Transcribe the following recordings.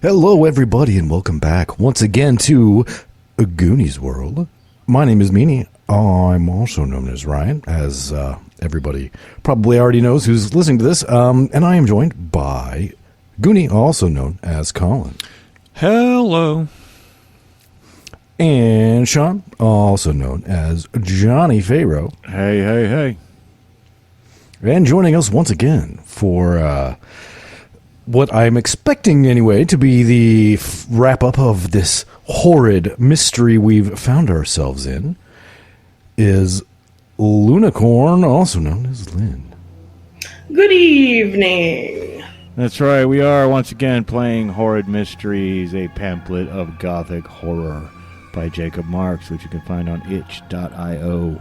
Hello, everybody, and welcome back once again to Goonies World. My name is Meanie. I'm also known as Ryan, as everybody probably already knows who's listening to this. And I am joined by Goonie, also known as Colin. Hello. And Sean, also known as Johnny Pharaoh. Hey, hey, hey. And joining us once again for what I'm expecting, anyway, to be the wrap-up of this horrid mystery we've found ourselves in, is Lunicorn, also known as Lynn. Good evening. That's right, we are once again playing Horrid Mysteries, a pamphlet of gothic horror by Jacob Marks, which you can find on itch.io.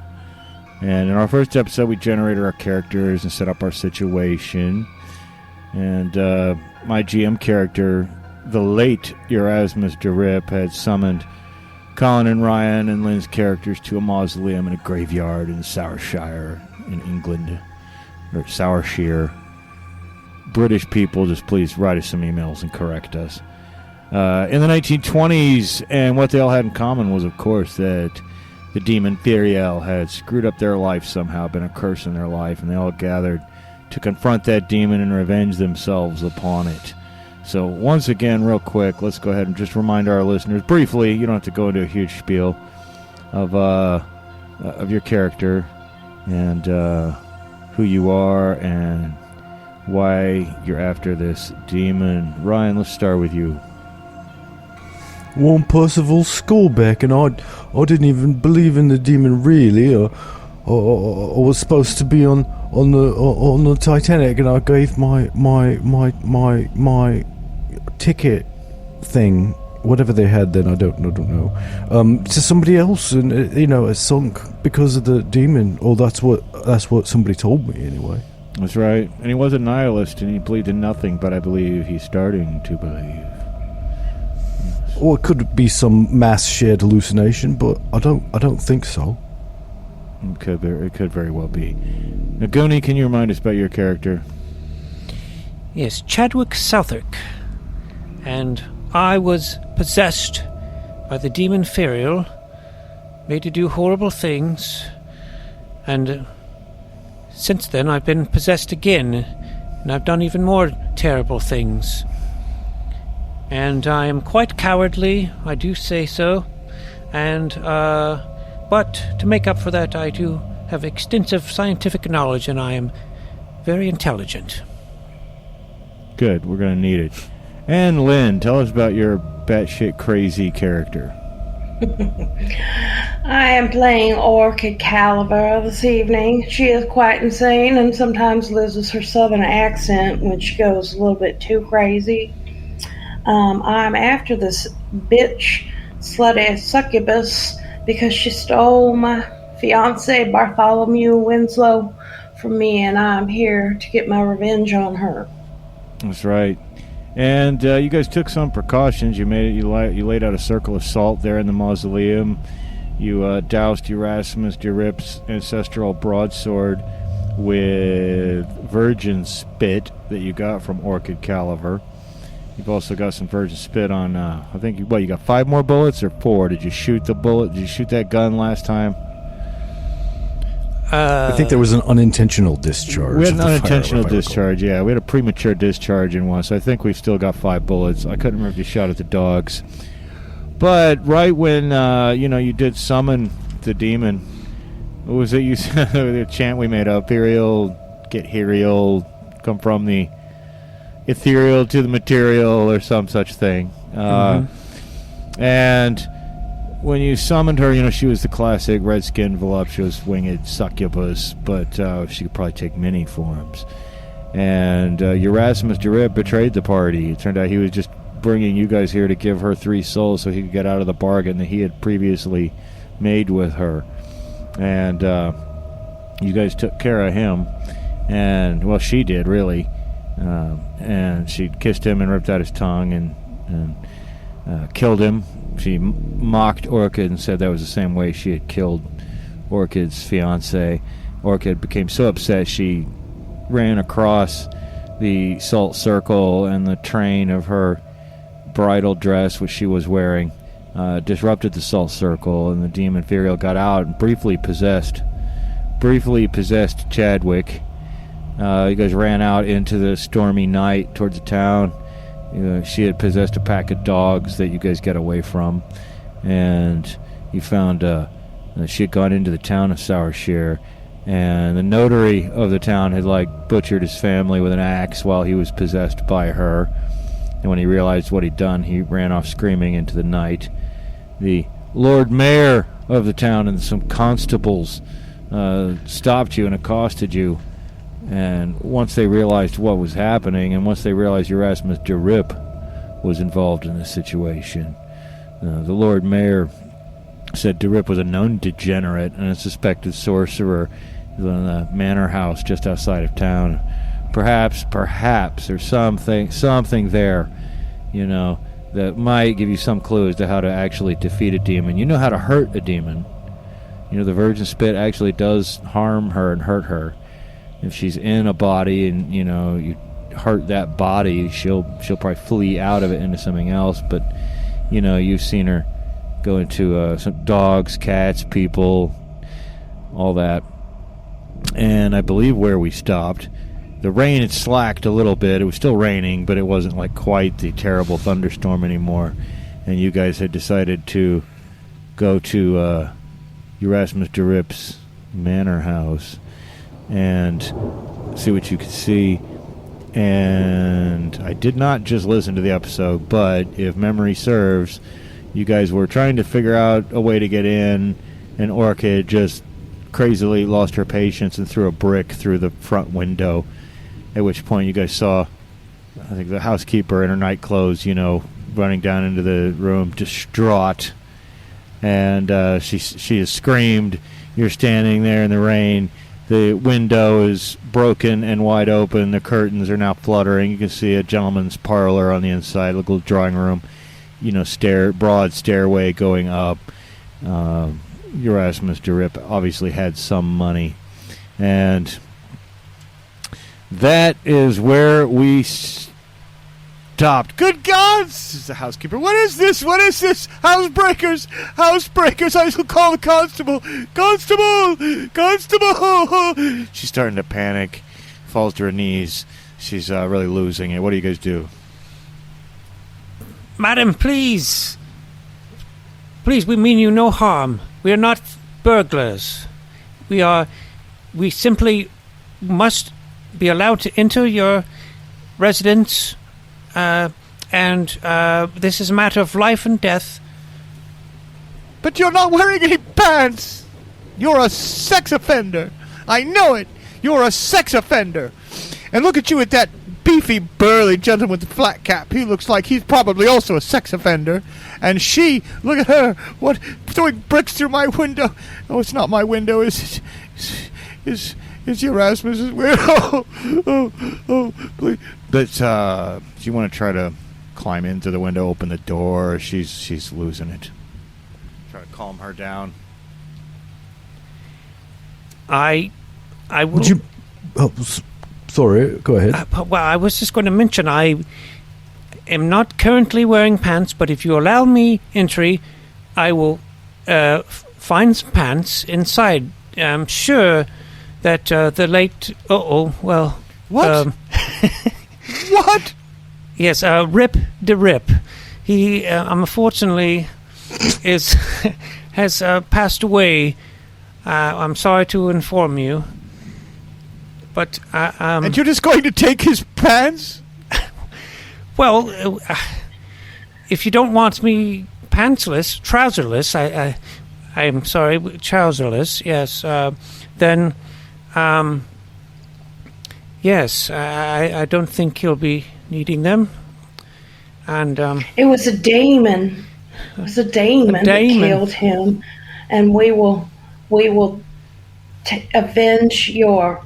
And in our first episode, we generated our characters and set up our situation. And my GM character, the late Erasmus De Rippe, had summoned Colin and Ryan and Lynn's characters to a mausoleum in a graveyard in Sourshire in England, or Sourshire. British people, just please write us some emails and correct us. In the 1920s, and what they all had in common was, of course, that the demon Firiel had screwed up their life somehow, been a curse in their life, and they all gathered to confront that demon and revenge themselves upon it. So once again, real quick, let's go ahead and just remind our listeners briefly, you don't have to go into a huge spiel of your character and who you are and why you're after this demon. Ryan, let's start with you. Well, I'm Percival Skorbeck, and I didn't even believe in the demon really. I was supposed to be on the Titanic, and I gave my ticket thing, whatever they had then, I don't know, to somebody else, and it sunk because of the demon. Or that's what somebody told me anyway. That's right, and he was a nihilist, and he believed in nothing, but I believe he's starting to believe. Or it could be some mass shared hallucination, but I don't think so. It could very well be. Now, Goonie, can you remind us about your character? Yes, Chadwick Southwark. And I was possessed by the demon Firiel, made to do horrible things, and since then I've been possessed again, and I've done even more terrible things. And I am quite cowardly, I do say so, and but to make up for that, I do have extensive scientific knowledge, and I am very intelligent. Good, we're going to need it. And Lynn, tell us about your batshit crazy character. I am playing Orchid Calaver this evening. She is quite insane and sometimes loses her southern accent, which goes a little bit too crazy. I'm after this bitch, slutty succubus, because she stole my fiancé Bartholomew Winslow from me, and I'm here to get my revenge on her. That's right. And you guys took some precautions. You laid out a circle of salt there in the mausoleum. You doused Erasmus De Rippe's ancestral broadsword with virgin spit that you got from Orchid Calaver. You've also got some virgin spit on, I think, you got 5 more bullets or 4? Did you shoot the bullet? Did you shoot that gun last time? I think there was an unintentional discharge. We had an unintentional discharge, yeah. We had a premature discharge in one, so I think we've still got 5 bullets. I couldn't remember if you shot at the dogs. But right when, you did summon the demon, what was it you said? The chant we made up, Firiel, get Heriel, come from the ethereal to the material, or some such thing. And when you summoned her, she was the classic red-skinned, voluptuous, winged succubus, but she could probably take many forms. And Erasmus De Rippe betrayed the party. It turned out he was just bringing you guys here to give her 3 souls so he could get out of the bargain that he had previously made with her. And you guys took care of him. And, well, she did, really. And she kissed him and ripped out his tongue and killed him. She mocked Orchid and said that was the same way she had killed Orchid's fiancé. Orchid became so upset she ran across the salt circle, and the train of her bridal dress, which she was wearing, disrupted the Salt Circle, and the demon Firiel got out and briefly possessed Chadwick. You guys ran out into the stormy night towards the town. She had possessed a pack of dogs that you guys got away from, and you found she had gone into the town of Sourshire, and the notary of the town had butchered his family with an axe while he was possessed by her. And when he realized what he'd done, he ran off screaming into the night. The Lord Mayor of the town and some constables stopped you and accosted you. And once they realized what was happening, and once they realized Erasmus De Rippe was involved in this situation, the Lord Mayor said De Rippe was a known degenerate and a suspected sorcerer in the manor house just outside of town. Perhaps there's something there, that might give you some clue as to how to actually defeat a demon. You know how to hurt a demon. The Virgin Spit actually does harm her and hurt her. If she's in a body and you hurt that body, she'll probably flee out of it into something else. But you've seen her go into some dogs, cats, people, all that. And I believe where we stopped, the rain had slacked a little bit. It was still raining, but it wasn't quite the terrible thunderstorm anymore. And you guys had decided to go to Erasmus De Rippe's manor house and see what you could see. And I did not just listen to the episode, but if memory serves, you guys were trying to figure out a way to get in, and Orchid just crazily lost her patience and threw a brick through the front window, at which point you guys saw, I think, the housekeeper in her night clothes, running down into the room, distraught. And she has screamed. You're standing there in the rain. The window is broken and wide open. The curtains are now fluttering. You can see a gentleman's parlor on the inside, a little drawing room, broad stairway going up. Erasmus De Rippe obviously had some money. And that is where we stopped. Good God, says the housekeeper. What is this? Housebreakers! I shall call the constable! Constable! She's starting to panic, falls to her knees. She's really losing it. What do you guys do? Madam, please, we mean you no harm. We are not burglars. We simply must be allowed to enter your residence, and this is a matter of life and death. But you're not wearing any pants! You're a sex offender! I know it! You're a sex offender! And look at you with that beefy, burly gentleman with the flat cap. He looks like he's probably also a sex offender. And she, look at her, throwing bricks through my window. Oh, it's not my window, is it? It's Erasmus's window. Oh, please. But do you want to try to climb into the window, open the door? She's losing it. Try to calm her down. I will. Would you? Oh, sorry. Go ahead. Well, I was just going to mention I am not currently wearing pants, but if you allow me entry, I will find some pants inside. I'm sure that the late. Well. What? What? Yes, Rip De Rippe. He, unfortunately, has passed away. I'm sorry to inform you, but and you're just going to take his pants? Well, if you don't want me trouserless, I'm sorry, trouserless. Yes, then, yes, I don't think you'll be needing them. And it was a demon. It was a demon that killed him, and we will avenge your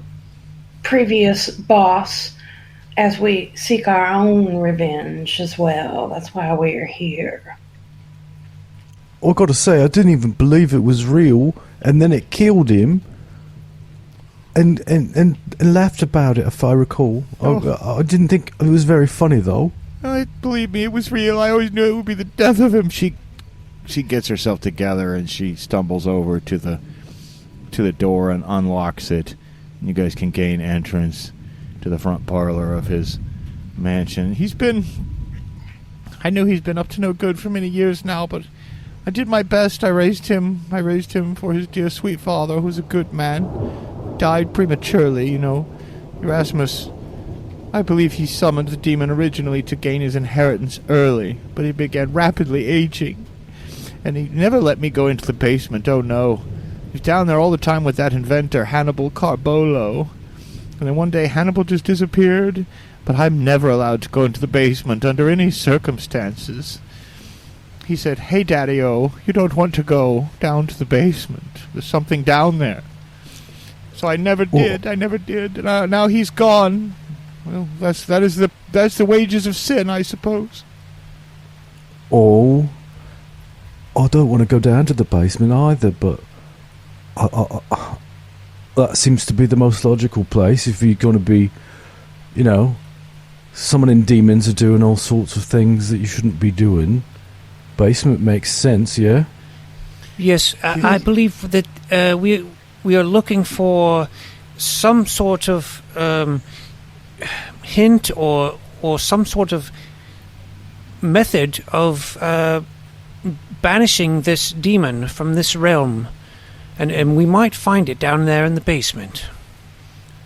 previous boss as we seek our own revenge as well. That's why we're here. I got to say, I didn't even believe it was real, and then it killed him, and laughed about it, if I recall. Oh. I didn't think it was very funny, though. Believe me, it was real. I always knew it would be the death of him. She gets herself together and she stumbles over to the door and unlocks it. And you guys can gain entrance to the front parlor of his mansion. I knew he's been up to no good for many years now, but I did my best. I raised him for his dear sweet father, who's a good man. Died prematurely, you know. Erasmus, I believe he summoned the demon originally to gain his inheritance early, but he began rapidly aging. And he never let me go into the basement, oh no. He's down there all the time with that inventor, Hannibal Carbolo. And then one day Hannibal just disappeared, but I'm never allowed to go into the basement under any circumstances. He said, "Hey, Daddy-O, you don't want to go down to the basement. There's something down there." So I never did. Now he's gone. Well, that's the wages of sin, I suppose. Oh, I don't want to go down to the basement either, but that seems to be the most logical place if you're going to be, you know, summoning demons or doing all sorts of things that you shouldn't be doing. Basement makes sense, yeah? Yes, I believe that we are looking for some sort of hint or some sort of method of banishing this demon from this realm. And we might find it down there in the basement.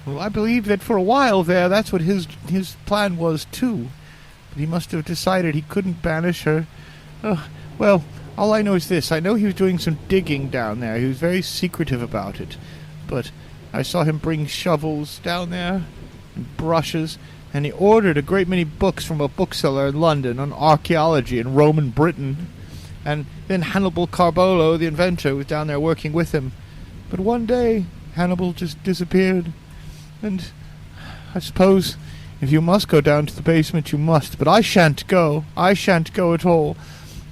Well, I believe that for a while there, that's what his plan was, too. But he must have decided he couldn't banish her. Well, all I know is this. I know he was doing some digging down there. He was very secretive about it. But I saw him bring shovels down there, and brushes, and he ordered a great many books from a bookseller in London on archaeology in Roman Britain. And then Hannibal Carbolo, the inventor, was down there working with him. But one day, Hannibal just disappeared. And I suppose if you must go down to the basement, you must. But I shan't go. I shan't go at all.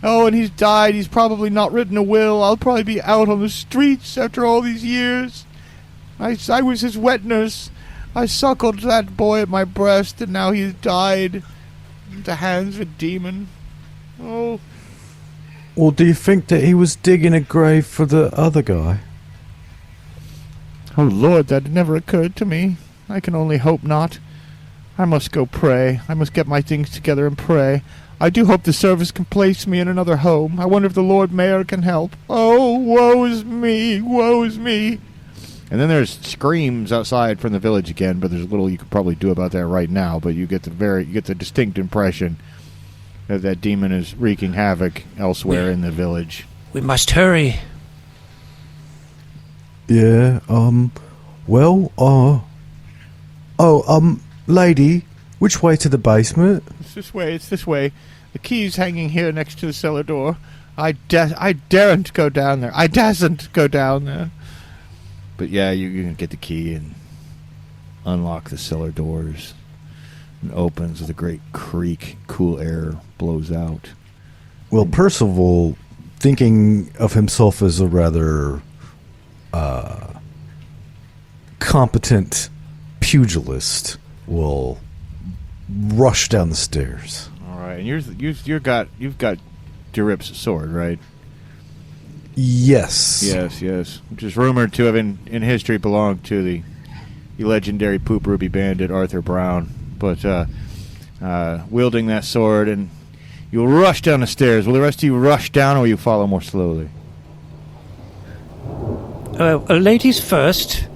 Oh, and he's died. He's probably not written a will. I'll probably be out on the streets after all these years. I was his wet nurse. I suckled that boy at my breast, and now he's died at the hands of a demon. Oh. Or do you think that he was digging a grave for the other guy? Oh, Lord, that never occurred to me. I can only hope not. I must go pray. I must get my things together and pray. I do hope the service can place me in another home. I wonder if the Lord Mayor can help. Oh, woe is me, woe is me. And then there's screams outside from the village again, but there's little you could probably do about that right now, but you get the distinct impression that demon is wreaking havoc elsewhere in the village. We must hurry. Yeah, lady, which way to the basement? It's this way. The key's hanging here next to the cellar door. I daren't go down there. I dasn't go down there. But yeah, you can get the key and unlock the cellar doors. And opens with a great creak. Cool air blows out. Well, Percival, thinking of himself as a rather competent pugilist, will rush down the stairs. All right, and you've got De Rippe's sword, right? Yes. Yes. Which is rumored to have in history belonged to the legendary Poop Ruby bandit Arthur Brown. But wielding that sword, and you'll rush down the stairs. Will the rest of you rush down, or will you follow more slowly? Ladies first.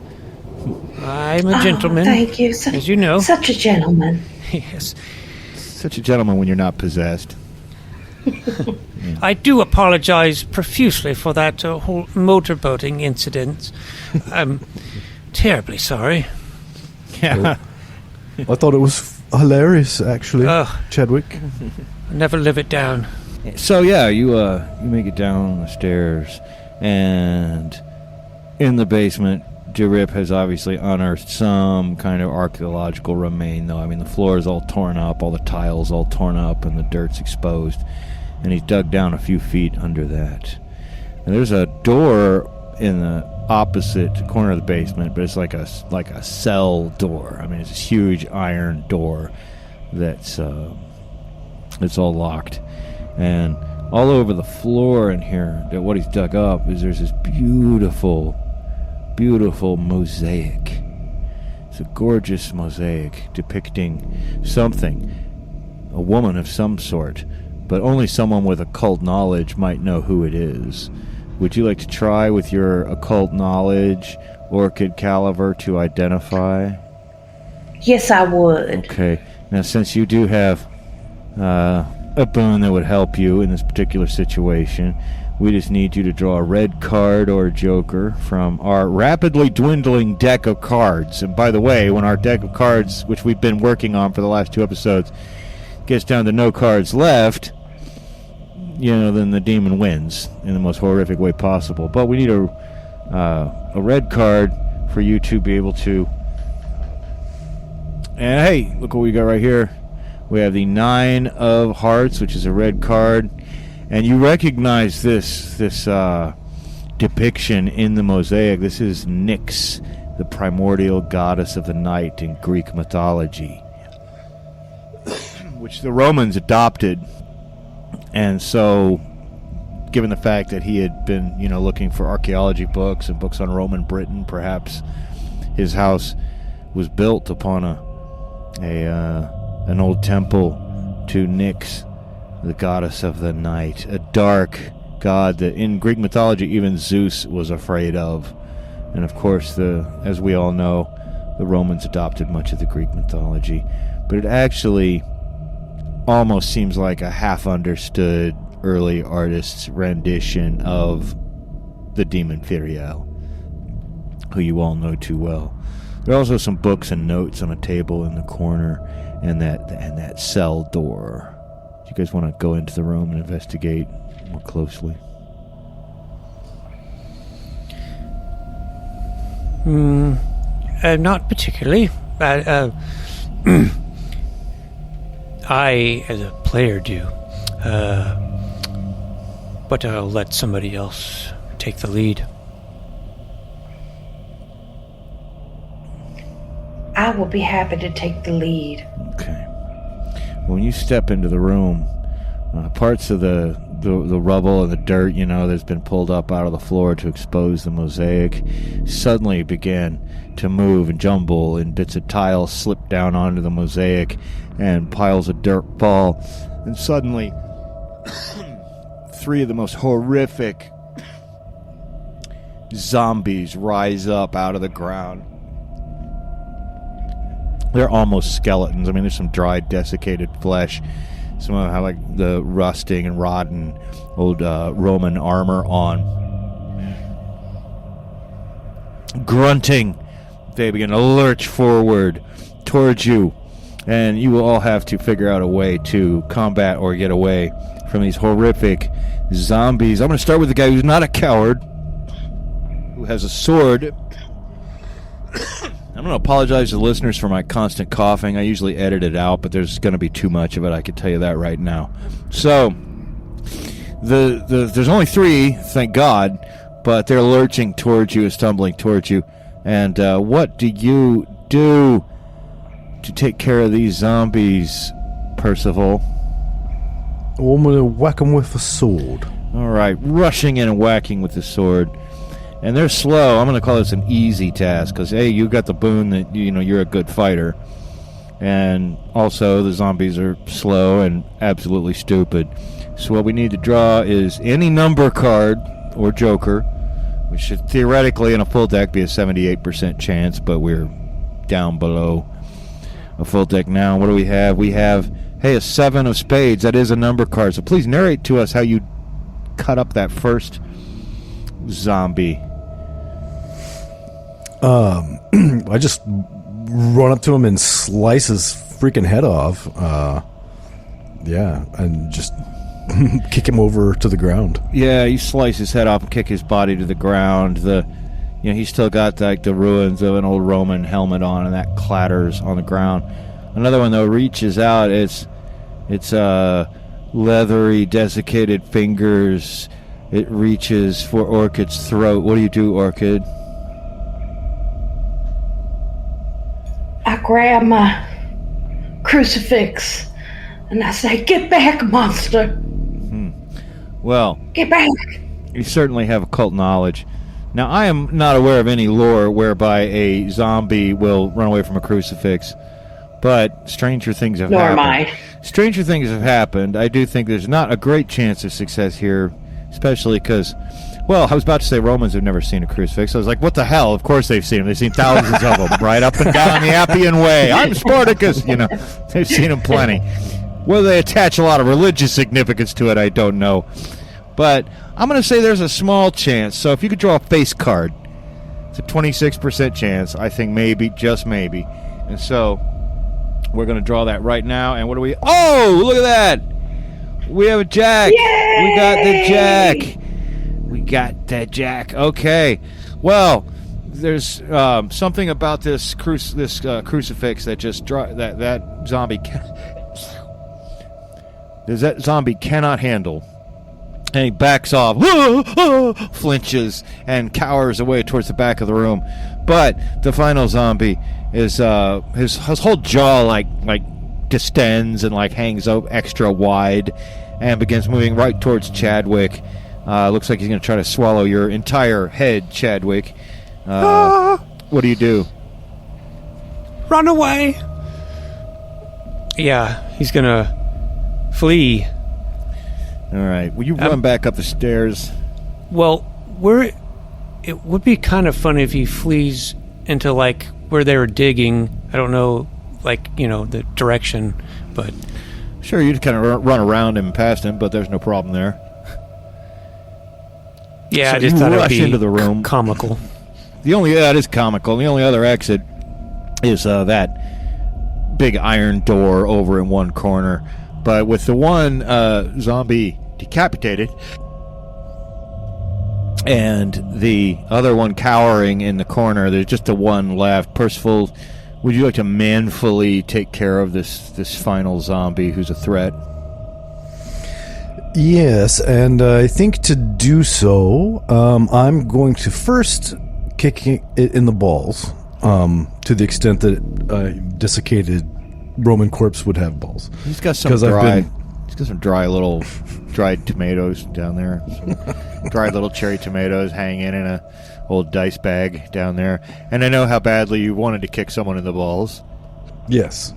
I'm a gentleman. Thank you. As you know. Such a gentleman. Yes. Such a gentleman when you're not possessed. I do apologize profusely for that whole motorboating incident. I'm terribly sorry. Yeah. I thought it was hilarious, actually, Chadwick. Never live it down. So yeah, you make it down the stairs, and in the basement, De Rippe has obviously unearthed some kind of archaeological remain, though. I mean, the floor is all torn up, all the tiles all torn up, and the dirt's exposed. And he's dug down a few feet under that. And there's a door in the opposite corner of the basement, but it's like a cell door. I mean, it's this huge iron door that's It's all locked. And all over the floor in here, that what he's dug up is there's this beautiful, beautiful mosaic. It's a gorgeous mosaic depicting something, a woman of some sort, but only someone with occult knowledge might know who it is. Would you like to try with your occult knowledge, Orchid Calaver, to identify? Yes, I would. Okay. Now, since you do have a boon that would help you in this particular situation, we just need you to draw a red card or a joker from our rapidly dwindling deck of cards. And by the way, when our deck of cards, which we've been working on for the last 2 episodes, gets down to no cards left, then the demon wins in the most horrific way possible. But we need a red card for you to be able to. And hey, look what we got right here. We have the 9 of Hearts, which is a red card. And you recognize this depiction in the mosaic. This is Nyx, the primordial goddess of the night in Greek mythology, which the Romans adopted. And so, given the fact that he had been, looking for archaeology books and books on Roman Britain, perhaps his house was built upon an old temple to Nyx, the goddess of the night, a dark god that in Greek mythology even Zeus was afraid of. And of course, as we all know, the Romans adopted much of the Greek mythology. But it actually almost seems like a half-understood early artist's rendition of the demon Firiel, who you all know too well. There are also some books and notes on a table in the corner, and that cell door. Do you guys want to go into the room and investigate more closely? Not particularly. I, as a player, do. But I'll let somebody else take the lead. I will be happy to take the lead. Okay. When you step into the room, parts of the rubble and the dirt, that's been pulled up out of the floor to expose the mosaic, suddenly began to move and jumble, and bits of tile slipped down onto the mosaic, and piles of dirt fall, and suddenly 3 of the most horrific zombies rise up out of the ground. They're almost skeletons. I mean, there's some dried, desiccated flesh. Some of them have like the rusting and rotten old Roman armor on. Grunting, they begin to lurch forward towards you, and you will all have to figure out a way to combat or get away from these horrific zombies. I'm going to start with the guy who's not a coward, who has a sword. I'm going to apologize to the listeners for my constant coughing. I usually edit it out, but there's going to be too much of it. I can tell you that right now. So, there's only 3, thank God, but they're lurching towards you, stumbling towards you. And what do you do to take care of these zombies, Percival? Well, I'm going to whack them with a sword. All right, rushing in and whacking with the sword. And they're slow. I'm going to call this an easy task because, hey, you got the boon that, you're a good fighter. And also, the zombies are slow and absolutely stupid. So what we need to draw is any number card or joker, which should theoretically in a full deck be a 78% chance, but we're down below a full deck now. What do we have? We have, hey, a 7 of spades. That is a number card. So please narrate to us how you cut up that first zombie. I just run up to him and slice his freaking head off. And just kick him over to the ground. Yeah, you slice his head off and kick his body to the ground. He's still got like the ruins of an old Roman helmet on, and that clatters on the ground. Another one though reaches out. It's leathery, desiccated fingers. It reaches for Orchid's throat. What do you do, Orchid? I grab my crucifix And I say, "Get back, monster! Well, Get back!" you certainly have occult knowledge. Now, I am not aware of any lore whereby a zombie will run away from a crucifix, but stranger things have Nor happened. am I. Stranger things have happened. I do think there's not a great chance of success here, especially because, well, I was about to say Romans have never seen a crucifix. I was like, what the hell? Of course they've seen them. They've seen thousands of them, right up and down the Appian Way. I'm Spartacus. They've seen them plenty. Whether they attach a lot of religious significance to it, I don't know. But I'm going to say there's a small chance. So if you could draw a face card, it's a 26% chance. I think maybe, just maybe. And so we're going to draw that right now. And what do we... Oh, look at that. We have a jack. Yay! We got the jack. We got that jack. Okay. Well, there's something about this crucifix that just that zombie that zombie cannot handle. And he backs off, flinches, and cowers away towards the back of the room. But the final zombie is his whole jaw like distends and hangs up extra wide, and begins moving right towards Chadwick. Looks like he's going to try to swallow your entire head, Chadwick. What do you do? Run away! Yeah, he's gonna flee. All right. Will you run back up the stairs? Well, it would be kind of funny if he flees into where they were digging. I don't know, the direction, but Sure, you just kind of run around him, past him, but there's no problem there. yeah, So I just you thought it'd rush be into the room. comical. It is comical. The only other exit is that big iron door over in one corner. But with the one zombie decapitated and the other one cowering in the corner, there's just the one left. Percival, would you like to manfully take care of this final zombie who's a threat? Yes, and I think to do so, I'm going to first kick it in the balls, to the extent that a desiccated Roman corpse would have balls. He's got some dried tomatoes down there. Some dried little cherry tomatoes hanging in a old dice bag down there. And I know how badly you wanted to kick someone in the balls. Yes.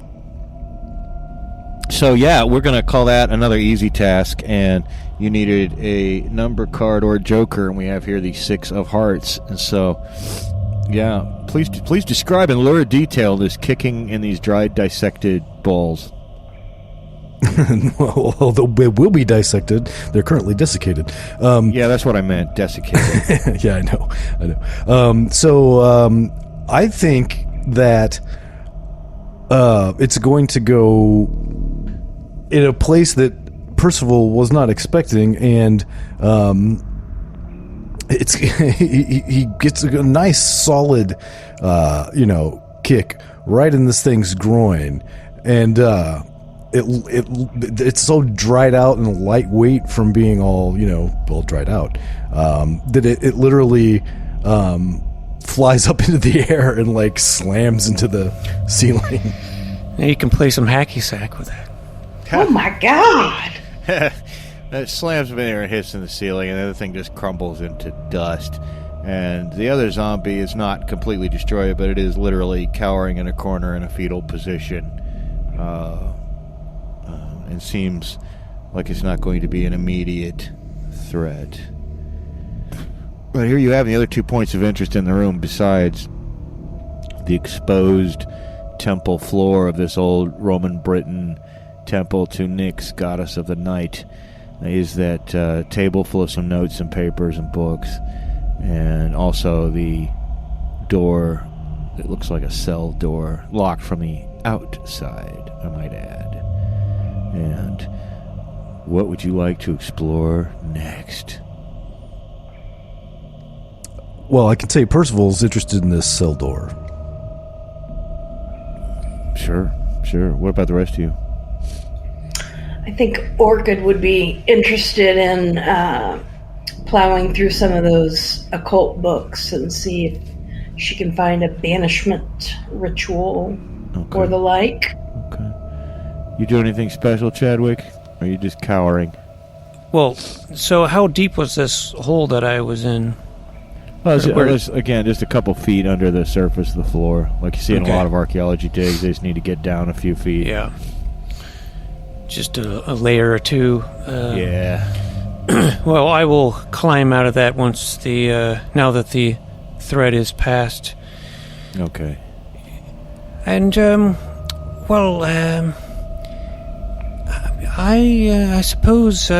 So yeah, we're going to call that another easy task, and you needed a number card or a joker, and we have here the 6 of hearts. And so, yeah, please describe in lurid detail this kicking in these dried dissected balls. Well, although they will be dissected, they're currently desiccated. Yeah, that's what I meant, desiccated. Yeah, I know. I think that it's going to go in a place that Percival was not expecting, and it's he gets a nice solid kick right in this thing's groin, and it's so dried out and lightweight from being all dried out, that it literally flies up into the air and slams into the ceiling. Now you can play some hacky sack with that. Oh my God! It slams in there and hits in the ceiling, and the other thing just crumbles into dust. And the other zombie is not completely destroyed, but it is literally cowering in a corner in a fetal position. And seems like it's not going to be an immediate threat. But here you have the other 2 points of interest in the room, besides the exposed temple floor of this old Roman Britain temple to Nyx, goddess of the night, is that table full of some notes and papers and books, and also the door that looks like a cell door, locked from the outside, I might add. And what would you like to explore next? Well, I can say Percival's interested in this cell door. Sure. What about the rest of you? I think Orchid would be interested in plowing through some of those occult books and see if she can find a banishment ritual or the like. Okay. You do anything special, Chadwick? Or are you just cowering? Well, so how deep was this hole that I was in? Well, it was, again, just a couple feet under the surface of the floor. Like you see in a lot of archaeology digs, they just need to get down a few feet. Yeah. Just a layer or two. Yeah. Well, I will climb out of that once now that the thread is passed. Okay. And, I suppose we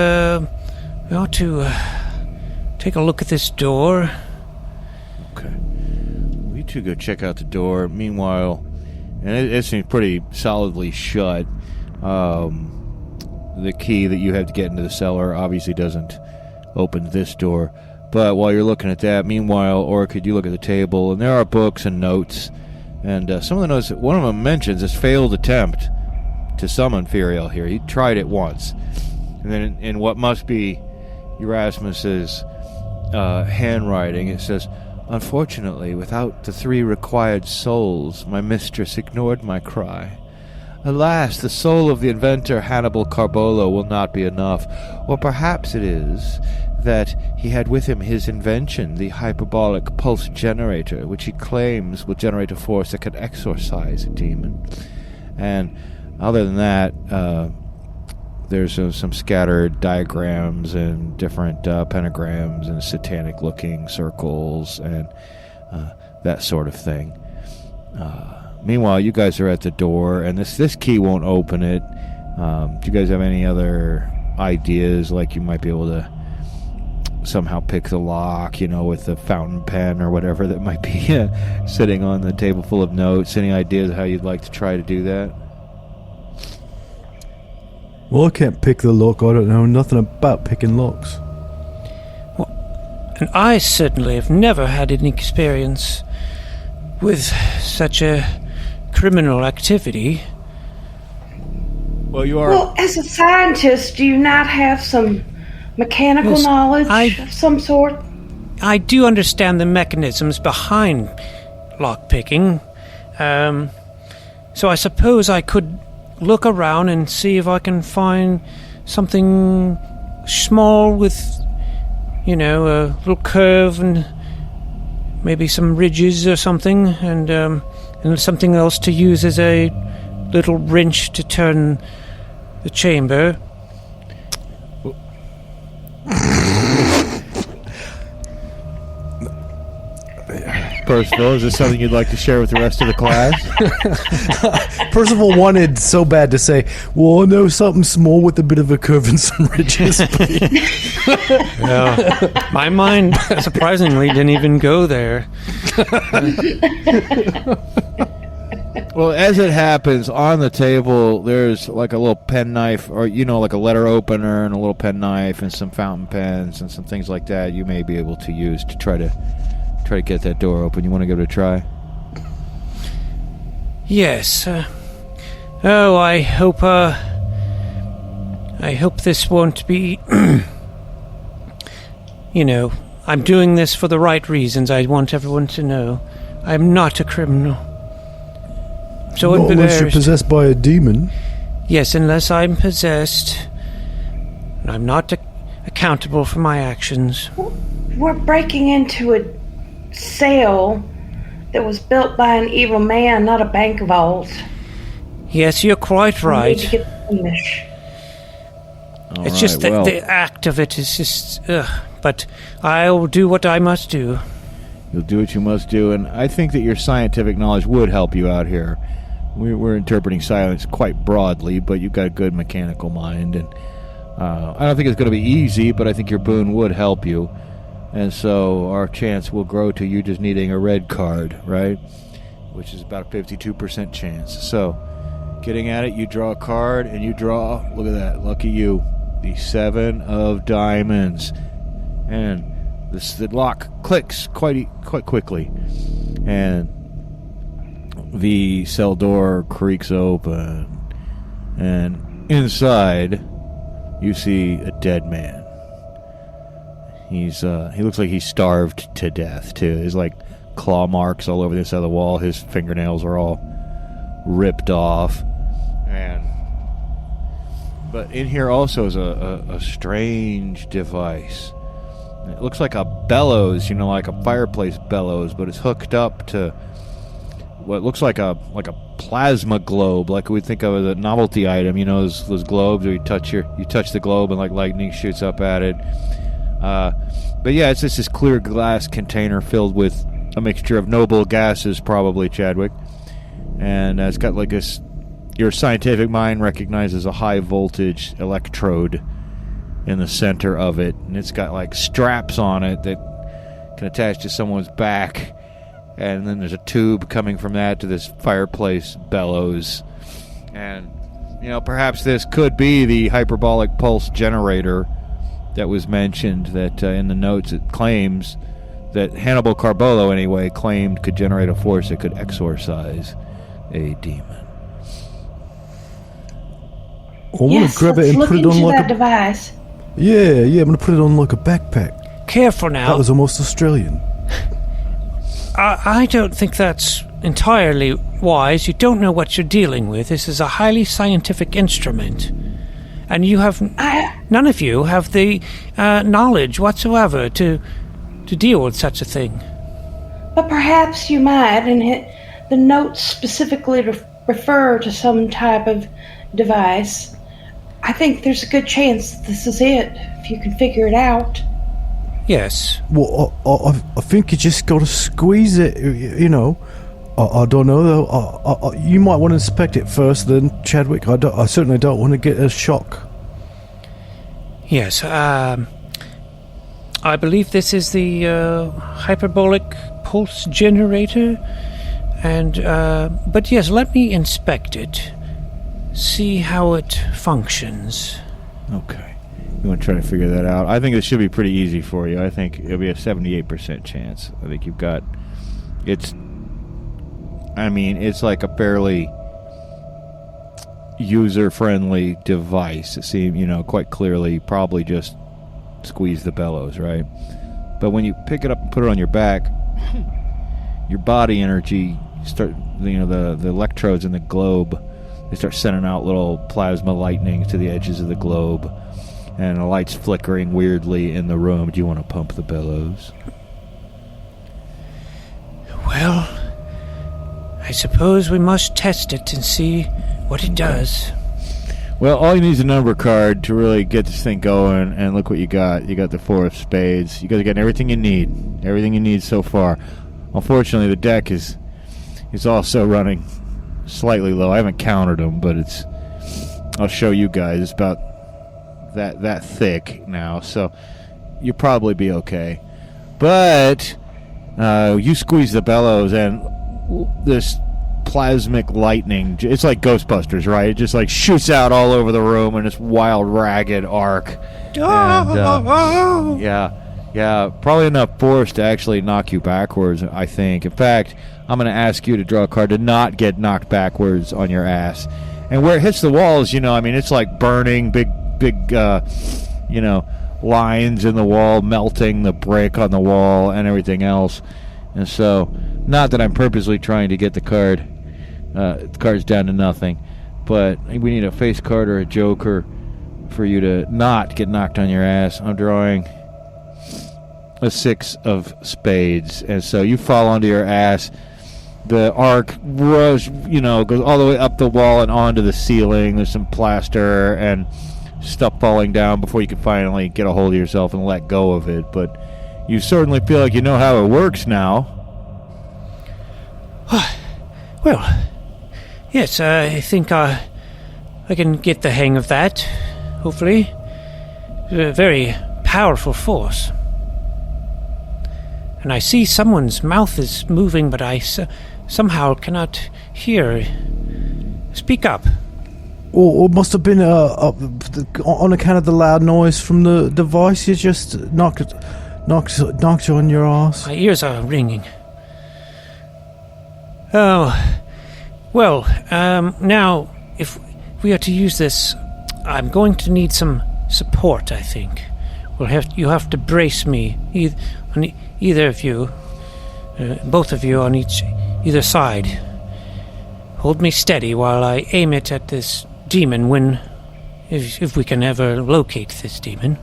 ought to take a look at this door. Okay. We two go check out the door. Meanwhile, and it seems pretty solidly shut. The key that you have to get into the cellar obviously doesn't open this door. But while you're looking at that, meanwhile, Orchid, you look at the table, and there are books and notes. And some of the notes, one of them mentions this failed attempt to summon Firiel here. He tried it once. And then in what must be Erasmus's handwriting, it says, "Unfortunately, without the 3 required souls, my mistress ignored my cry. Alas, the soul of the inventor Hannibal Carbolo will not be enough. Or perhaps it is that he had with him his invention, the hyperbolic pulse generator, which he claims will generate a force that can exorcise a demon." And other than that, there's some scattered diagrams and different pentagrams and satanic-looking circles and that sort of thing. Meanwhile, you guys are at the door, and this key won't open it. Do you guys have any other ideas, like you might be able to somehow pick the lock, with the fountain pen or whatever that might be sitting on the table full of notes? Any ideas how you'd like to try to do that? Well, I can't pick the lock. I don't know nothing about picking locks. Well, and I certainly have never had any experience with such a criminal activity. Well, you are... Well, as a scientist, do you not have some mechanical knowledge of some sort? I do understand the mechanisms behind lockpicking. So I suppose I could look around and see if I can find something small with, a little curve and maybe some ridges or something, and something else to use as a little wrench to turn the chamber. Percival, is this something you'd like to share with the rest of the class? Percival wanted so bad to say, "Well, I know something small with a bit of a curve and some ridges." Yeah. My mind, surprisingly, didn't even go there. Well, as it happens, on the table, there's like a little pen knife, or, like a letter opener and a little pen knife and some fountain pens and some things like that you may be able to use to try to get that door open. You want to give it a try? Yes. I hope this won't be... I'm doing this for the right reasons. I want everyone to know I'm not a criminal. So not unless you're possessed by a demon. Yes, unless I'm possessed. I'm not accountable for my actions. We're breaking into a cell that was built by an evil man, not a bank vault. Yes, you're quite right. We need to get the finish. It's just that the act of it is just... but I'll do what I must do. You'll do what you must do, and I think that your scientific knowledge would help you out here. We're interpreting science quite broadly, but you've got a good mechanical mind, and I don't think it's going to be easy, but I think your boon would help you. And so our chance will grow to you just needing a red card, right? Which is about a 52% chance. So, getting at it, you draw a card, and you draw, look at that, lucky you, the 7 of diamonds. And the lock clicks quite quickly. And the cell door creaks open. And inside, you see a dead man. He looks like he's starved to death too. There's like claw marks all over the inside of the wall. His fingernails are all ripped off, and But in here also is a strange device. It looks like a bellows, like a fireplace bellows, but it's hooked up to what looks like a plasma globe, like we think of as a novelty item. Those globes where you touch the globe and like lightning shoots up at it. But yeah, it's just this clear glass container filled with a mixture of noble gases, probably, Chadwick. And it's got like this, your scientific mind recognizes a high voltage electrode in the center of it, and it's got like straps on it that can attach to someone's back, and then there's a tube coming from that to this fireplace bellows. And perhaps this could be the hyperbolic pulse generator that was mentioned, that in the notes it claims that Hannibal Carbolo anyway claimed could generate a force that could exorcise a demon. I want to grab it and put it on like that device. Yeah, I'm going to put it on like a backpack. Careful now. That was almost Australian. I don't think that's entirely wise. You don't know what you're dealing with. This is a highly scientific instrument. And you have... none of you have the knowledge whatsoever to deal with such a thing. But perhaps you might, and the notes specifically refer to some type of device. I think there's a good chance this is it, if you can figure it out. Yes. Well, I think you just got to squeeze it, I don't know, though. You might want to inspect it first, then, Chadwick. I certainly don't want to get a shock. Yes, I believe this is the hyperbolic pulse generator. And, but yes, let me inspect it. See how it functions. Okay. You want to try to figure that out? I think it should be pretty easy for you. I think it'll be a 78% chance. I think you've got... It's like a fairly user-friendly device. It seems, quite clearly, probably just squeeze the bellows, right? But when you pick it up and put it on your back, your body energy start, the electrodes in the globe, they start sending out little plasma lightnings to the edges of the globe, and the light's flickering weirdly in the room. Do you want to pump the bellows? Well, I suppose we must test it and see what it does. Well, all you need is a number card to really get this thing going, and look what you got. You got the 4 of spades. You guys are getting everything you need. Everything you need so far. Unfortunately, the deck is also running slightly low. I haven't counted them, but I'll show you guys. It's about that thick now, so you'll probably be okay. But you squeeze the bellows, and this plasmic lightning, it's like Ghostbusters, right? It just like shoots out all over the room in this wild, ragged arc. And, yeah, probably enough force to actually knock you backwards, I think. In fact, I'm going to ask you to draw a card to not get knocked backwards on your ass. And where it hits the walls, it's like burning big, lines in the wall, melting the brick on the wall and everything else. And so, not that I'm purposely trying to get the cards down to nothing, but we need a face card or a joker for you to not get knocked on your ass. I'm drawing a 6 of spades, and so you fall onto your ass. The arc goes all the way up the wall and onto the ceiling. There's some plaster and stuff falling down before you can finally get a hold of yourself and let go of it. But you certainly feel like you know how it works now. Well, yes, I think I can get the hang of that, hopefully. A very powerful force. And I see someone's mouth is moving, but I somehow cannot hear. Speak up. Or it must have been on account of the loud noise from the device. You just knocked you on your ass. My ears are ringing. Oh, well, now, if we are to use this, I'm going to need some support, I think. You have to brace me, either of you, both of you on either side. Hold me steady while I aim it at this demon when if we can ever locate this demon.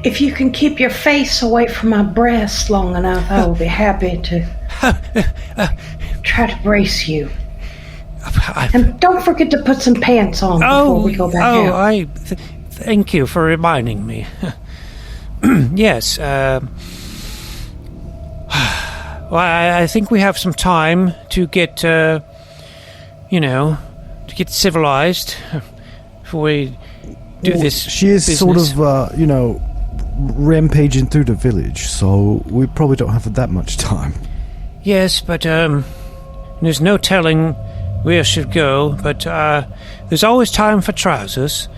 If you can keep your face away from my breast long enough, I will be happy to try to brace you. And don't forget to put some pants on before we go back out. Thank you for reminding me. Yes. Well, I think we have some time to get, to get civilized before we do this. She is business. sort of, rampaging through the village, so we probably don't have that much time. Yes, but there's no telling where I should go, but there's always time for trousers.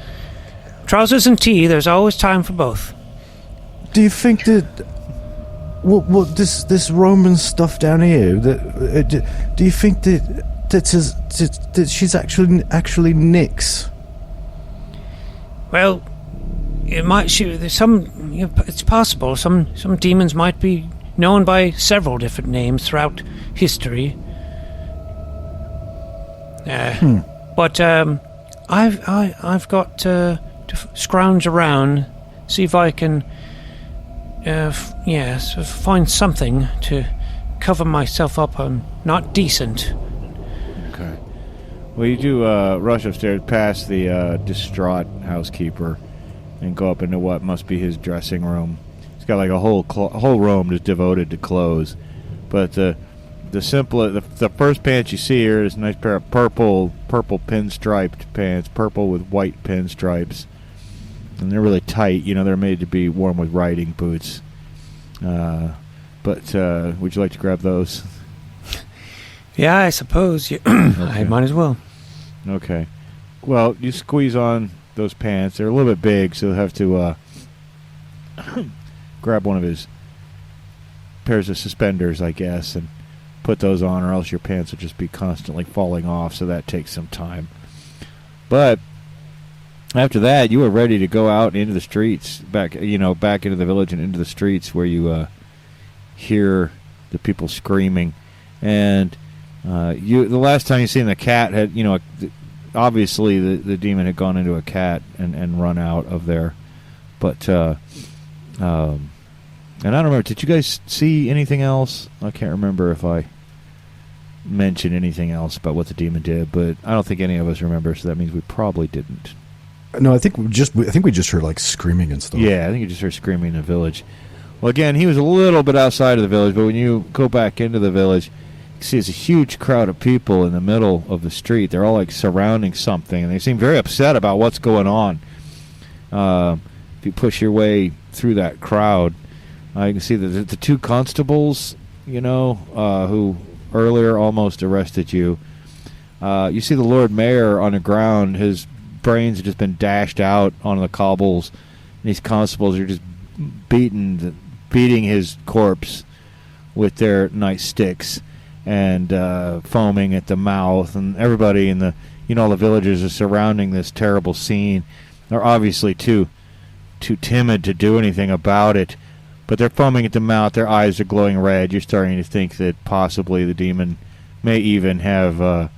Trousers and tea, there's always time for both. Do you think that this Roman stuff down here, do you think that she's actually Nyx? Well, it's possible. Some demons might be known by several different names throughout history. But I've got to scrounge around, see if I can, find something to cover myself up. I'm not decent. Okay. Well, you do rush upstairs past the distraught housekeeper and go up into what must be his dressing room. It's got like a whole room just devoted to clothes. But the first pants you see here is a nice pair of purple pinstriped pants, purple with white pinstripes, and they're really tight. They're made to be worn with riding boots. But would you like to grab those? Yeah, I suppose. Okay. I might as well. Okay. Well, you squeeze on those pants. They're a little bit big, so you'll have to grab one of his pairs of suspenders, I guess, and put those on, or else your pants will just be constantly falling off, so that takes some time. But after that, you are ready to go out into the streets, back into the village and into the streets where you hear the people screaming. And the last time you seen the cat had, obviously the demon had gone into a cat and run out of there. But and I don't remember, did you guys see anything else? I can't remember if I mentioned anything else about what the demon did, but I don't think any of us remember, so that means we probably didn't. No, I think we just heard like screaming and stuff. Yeah, I think you just heard screaming in the village. Well, again, he was a little bit outside of the village, but when you go back into the village, you see it's a huge crowd of people in the middle of the street. They're all like surrounding something, and they seem very upset about what's going on. If you push your way through that crowd, you can see that the two constables, who earlier almost arrested you. You see the Lord Mayor on the ground. His brains have just been dashed out on the cobbles, and these constables are just beating his corpse with their nice sticks and foaming at the mouth. And everybody in the villagers are surrounding this terrible scene. They're obviously too timid to do anything about it, but they're foaming at the mouth. Their eyes are glowing red. You're starting to think that possibly the demon may even have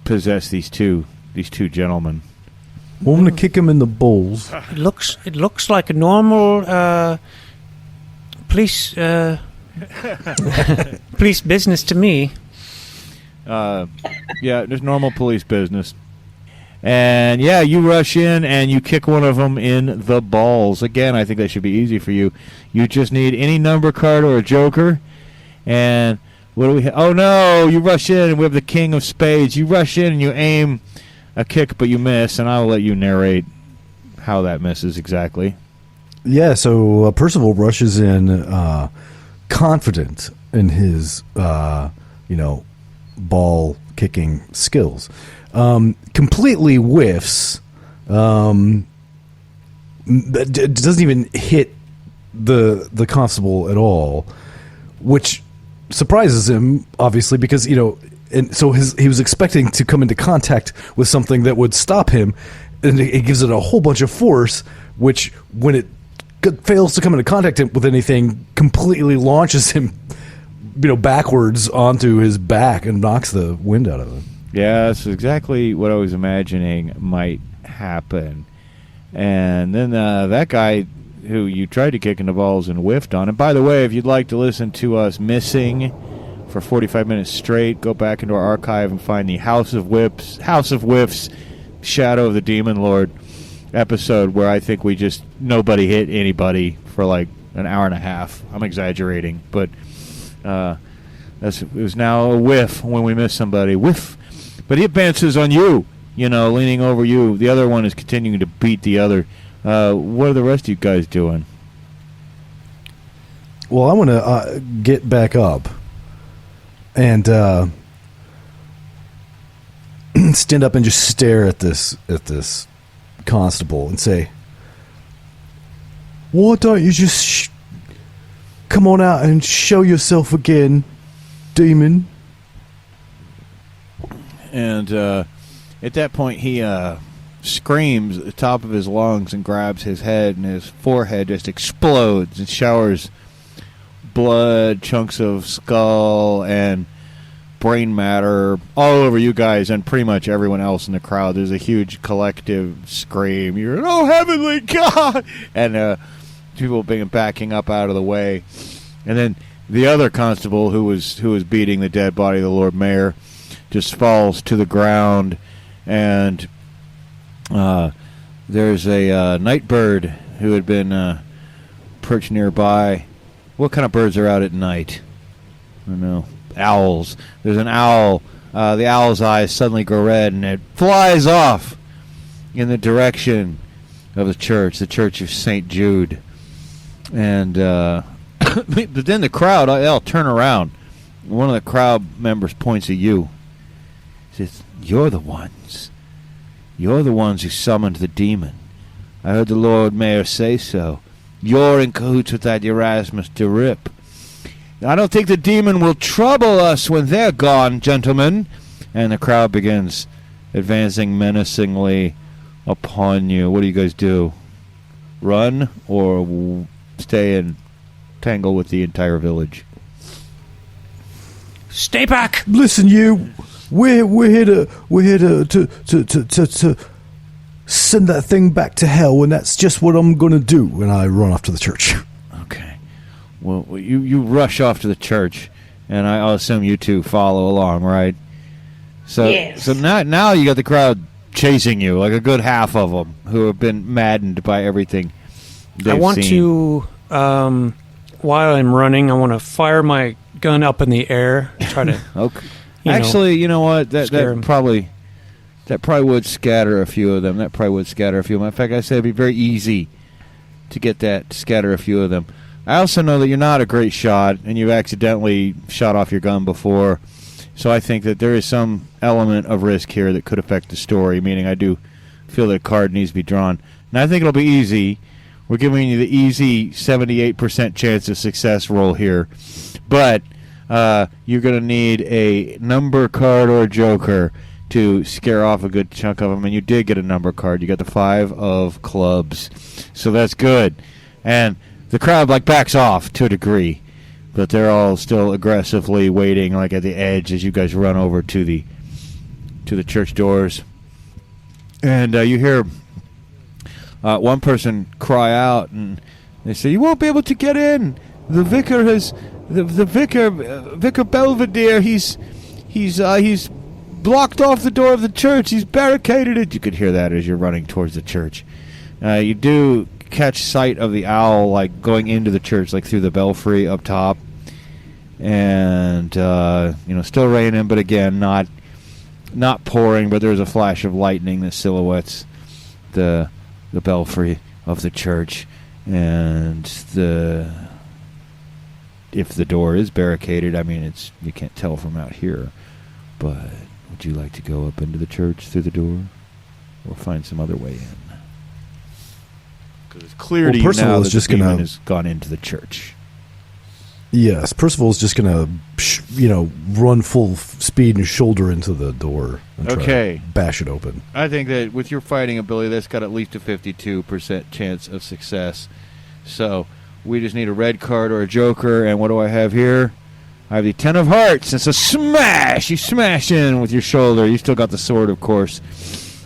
possessed these two gentlemen. Well, I'm going to kick him in the balls. It looks like a normal police police business to me. Yeah, just normal police business. And yeah, you rush in and you kick one of them in the balls. Again, I think that should be easy for you. You just need any number card or a joker. And what do we oh no, you rush in and we have the king of spades. You rush in and you aim a kick, but you miss, and I will let you narrate how that misses exactly. Yeah, so Percival rushes in confident in his, ball-kicking skills. Completely whiffs. Doesn't even hit the constable at all, which surprises him, obviously, because, and so he was expecting to come into contact with something that would stop him, and it gives it a whole bunch of force, which, when it fails to come into contact with anything, completely launches him, backwards onto his back and knocks the wind out of him. Yeah, that's exactly what I was imagining might happen. And then that guy who you tried to kick in the balls and whiffed on. And by the way, if you'd like to listen to us missing for 45 minutes straight, go back into our archive and find the House of Whiffs, Shadow of the Demon Lord episode, where I think nobody hit anybody for like an hour and a half. I'm exaggerating, but it was now a whiff when we miss somebody. Whiff. But it bounces on you, leaning over you. The other one is continuing to beat the other. What are the rest of you guys doing? Well, I want to get back up and stand up and just stare at this constable and say, "Why don't you just come on out and show yourself again, demon?" And at that point, he screams at the top of his lungs and grabs his head, and his forehead just explodes and showers blood, chunks of skull, and brain matter all over you guys and pretty much everyone else in the crowd. There's a huge collective scream. You're, "Oh, heavenly God!" And people backing up out of the way. And then the other constable who was beating the dead body of the Lord Mayor just falls to the ground, and there's a night bird who had been perched nearby. What kind of birds are out at night? I don't know. Owls. There's an owl. The owl's eyes suddenly go red, and it flies off in the direction of the church of St. Jude. And but then the crowd, they'll turn around. One of the crowd members points at you. Says, "You're the ones. You're the ones who summoned the demon. I heard the Lord Mayor say so. You're in cahoots with that Erasmus De Rippe. I don't think the demon will trouble us when they're gone, gentlemen." And the crowd begins advancing menacingly upon you. What do you guys do? Run or stay and tangle with the entire village? Stay back! Listen, you. We're here to send that thing back to hell, and that's just what I'm gonna do. And I run off to the church. Okay. Well, you rush off to the church, and I'll assume you two follow along, right? So, yes. So now you got the crowd chasing you, like a good half of them who have been maddened by everything they've I want seen. to, while I'm running, I want to fire my gun up in the air, try to. Okay. Actually, you know what? That probably would scatter a few of them. In fact, I said it'd be very easy to get that to scatter a few of them. I also know that you're not a great shot, and you've accidentally shot off your gun before. So I think that there is some element of risk here that could affect the story, meaning I do feel that a card needs to be drawn. And I think it'll be easy. We're giving you the easy 78% chance of success roll here. But you're going to need a number card or a joker to scare off a good chunk of them. And you did get a number card. You got the 5 of clubs. So that's good. And the crowd backs off to a degree. But they're all still aggressively waiting at the edge as you guys run over to the church doors. And you hear one person cry out, and they say, "You won't be able to get in. The vicar has Vicar Belvedere. He's blocked off the door of the church. He's barricaded it." You could hear that as you're running towards the church. You do catch sight of the owl going into the church, through the belfry up top, and still raining, but again not pouring. But there's a flash of lightning that silhouettes the belfry of the church, and if the door is barricaded, you can't tell from out here. But would you like to go up into the church through the door, or find some other way in? Because it's clear to you now that the demon has gone into the church. Yes, Percival's just gonna, run full speed and shoulder into the door and try to bash it open. I think that with your fighting ability, that's got at least a 52% chance of success. So we just need a red card or a joker, and what do I have here? I have the 10 of hearts. It's a smash. You smash in with your shoulder. You still got the sword, of course.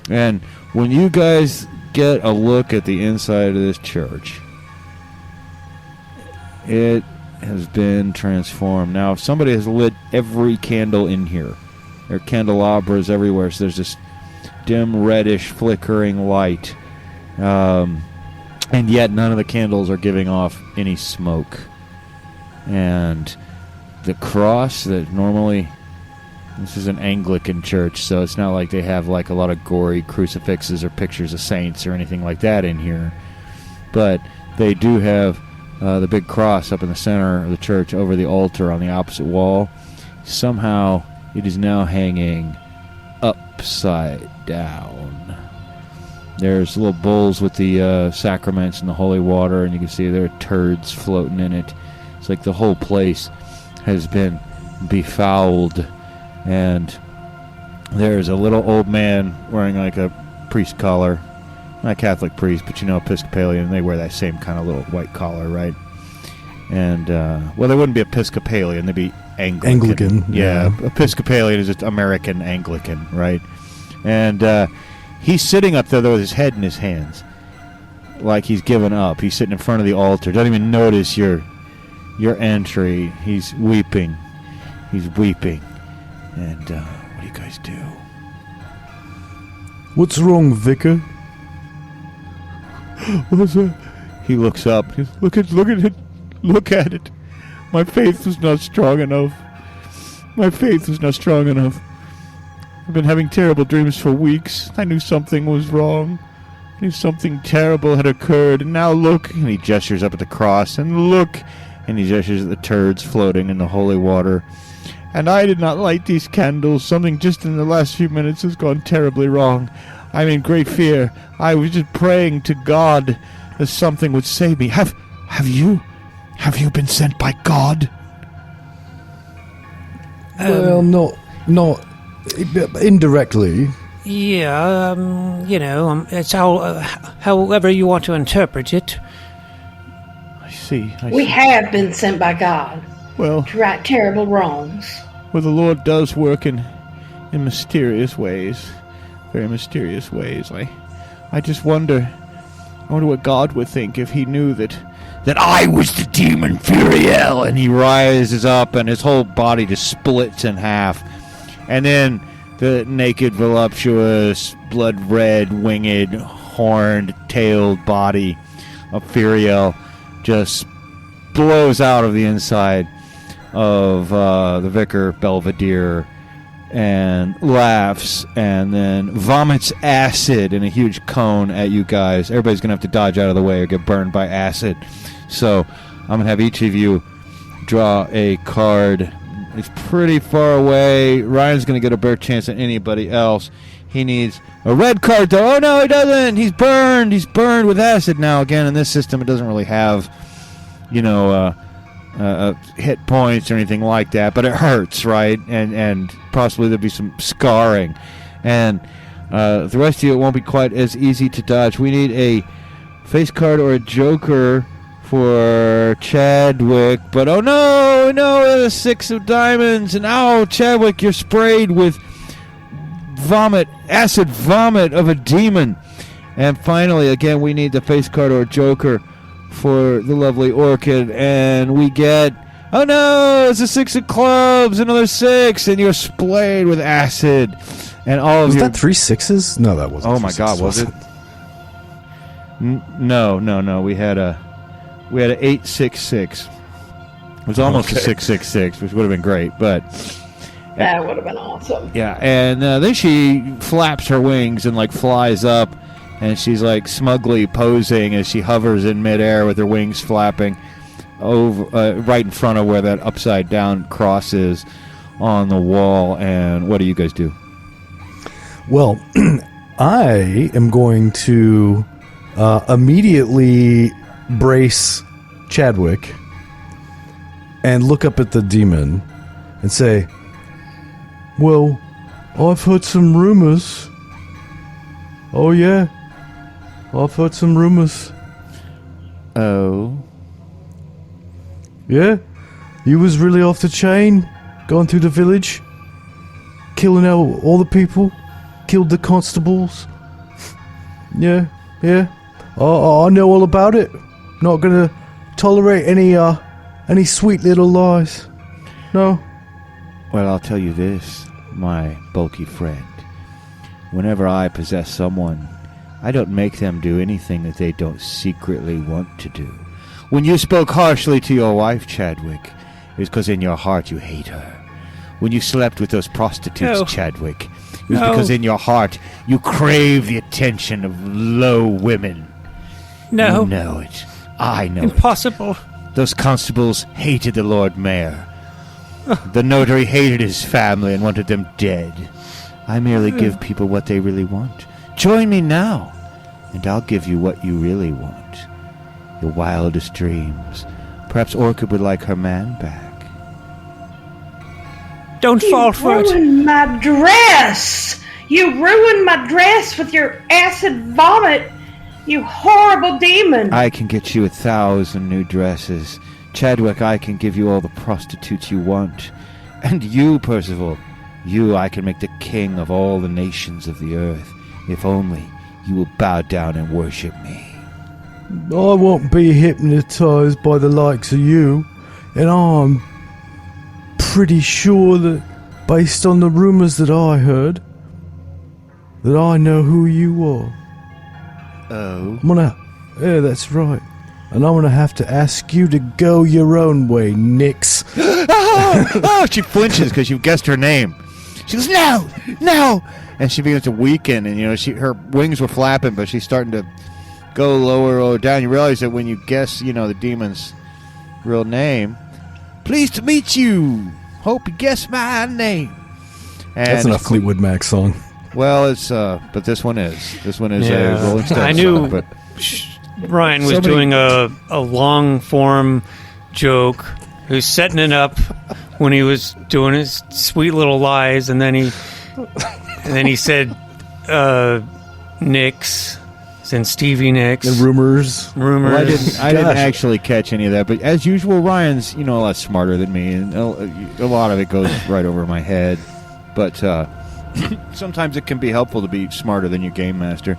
And when you guys get a look at the inside of this church, it has been transformed. Now, somebody has lit every candle in here. There are candelabras everywhere, so there's this dim, reddish, flickering light. And yet none of the candles are giving off any smoke. And the cross that normally... This is an Anglican church, so it's not like they have like a lot of gory crucifixes or pictures of saints or anything like that in here. But they do have the big cross up in the center of the church over the altar on the opposite wall. Somehow it is now hanging upside down. There's little bowls with the sacraments and the holy water, and you can see there are turds floating in it. It's like the whole place has been befouled. And there's a little old man wearing like a priest collar. Not a Catholic priest, but Episcopalian. They wear that same kind of little white collar, right? And, well, they wouldn't be Episcopalian. They'd be Anglican. Yeah. Episcopalian is just American Anglican, right? And he's sitting up there with his head in his hands, like he's given up. He's sitting in front of the altar. Doesn't even notice your entry. He's weeping. He's weeping. And what do you guys do? What's wrong, Vicar? What's that? He looks up. Look at it. Look at it. My faith was not strong enough. My faith was not strong enough. I've been having terrible dreams for weeks. I knew something was wrong. I knew something terrible had occurred. And now look. And he gestures up at the cross. And look. And he gestures at the turds floating in the holy water. And I did not light these candles. Something just in the last few minutes has gone terribly wrong. I'm in great fear. I was just praying to God that something would save me. Have you been sent by God? Well, not indirectly. Yeah, it's however you want to interpret it. I see. We have been sent by God. Well, to right terrible wrongs. Well, the Lord does work in mysterious ways, very mysterious ways. I just wonder what God would think if he knew that I was the demon Firiel. And he rises up, and his whole body just splits in half, and then the naked, voluptuous, blood-red, winged, horned-tailed body of Firiel just blows out of the inside of the Vicar Belvedere and laughs and then vomits acid in a huge cone at you guys. Everybody's going to have to dodge out of the way or get burned by acid. So I'm going to have each of you draw a card. It's pretty far away. Ryan's going to get a better chance than anybody else. He needs a red card, though. Oh, no, he doesn't. He's burned. He's burned with acid now. Again, in this system, it doesn't really have, hit points or anything like that, but it hurts, right? And possibly there'll be some scarring. And the rest of you, it won't be quite as easy to dodge. We need a face card or a joker for Chadwick, but oh no, the 6 of diamonds, and oh, Chadwick, you're sprayed with acid vomit of a demon. And finally, again, we need the face card or a joker for the lovely Orchid, and we get, oh no, it's a 6 of clubs, another 6, and you're splayed with acid, and all of was that 3 6s? No, that wasn't. Oh my God, was it? No. We had a 8-6-6. It was almost a 6-6-6, which would have been great, but that would have been awesome. Yeah, and then she flaps her wings and flies up. And she's smugly posing as she hovers in midair with her wings flapping over right in front of where that upside down cross is on the wall. And what do you guys do? Well, I am going to immediately brace Chadwick and look up at the demon and say, well, I've heard some rumors. Oh, yeah. I've heard some rumors. Oh. Yeah? You was really off the chain, going through the village, killing all the people, killed the constables. Yeah. I know all about it. Not gonna tolerate any sweet little lies. No. Well, I'll tell you this, my bulky friend. Whenever I possess someone, I don't make them do anything that they don't secretly want to do. When you spoke harshly to your wife, Chadwick, it was because in your heart you hate her. When you slept with those prostitutes, No. Chadwick, it was because in your heart you crave the attention of low women. No. You know it. I know Impossible. it. Those constables hated the Lord Mayor. The notary hated his family and wanted them dead. I merely give people what they really want. Join me now, and I'll give you what you really want. Your wildest dreams. Perhaps Orchid would like her man back. Don't fall for it. You ruined my dress! You ruined my dress with your acid vomit! You horrible demon! I can get you 1,000 new dresses. Chadwick, I can give you all the prostitutes you want. And you, Percival, you I can make the king of all the nations of the earth, if only you will bow down and worship me. I won't be hypnotized by the likes of you, and I'm pretty sure that, based on the rumors that I heard, that I know who you are. Oh? Yeah, that's right. And I'm gonna have to ask you to go your own way, Nix. Oh, she flinches because you've guessed her name. She goes, no! And she begins to weaken, and, her wings were flapping, but she's starting to go lower down. You realize that when you guess, the demon's real name, pleased to meet you. Hope you guess my name. And That's not a Fleetwood Mac song. Well, it's, but this one is. This one is a Rolling Stones I knew song, but Ryan was doing a long form joke. He was setting it up when he was doing his sweet little lies, and then he said Nicks, then Stevie Nicks. And rumors. Well, I didn't actually catch any of that, but as usual, Ryan's a lot smarter than me, and a lot of it goes right over my head. But sometimes it can be helpful to be smarter than your game master.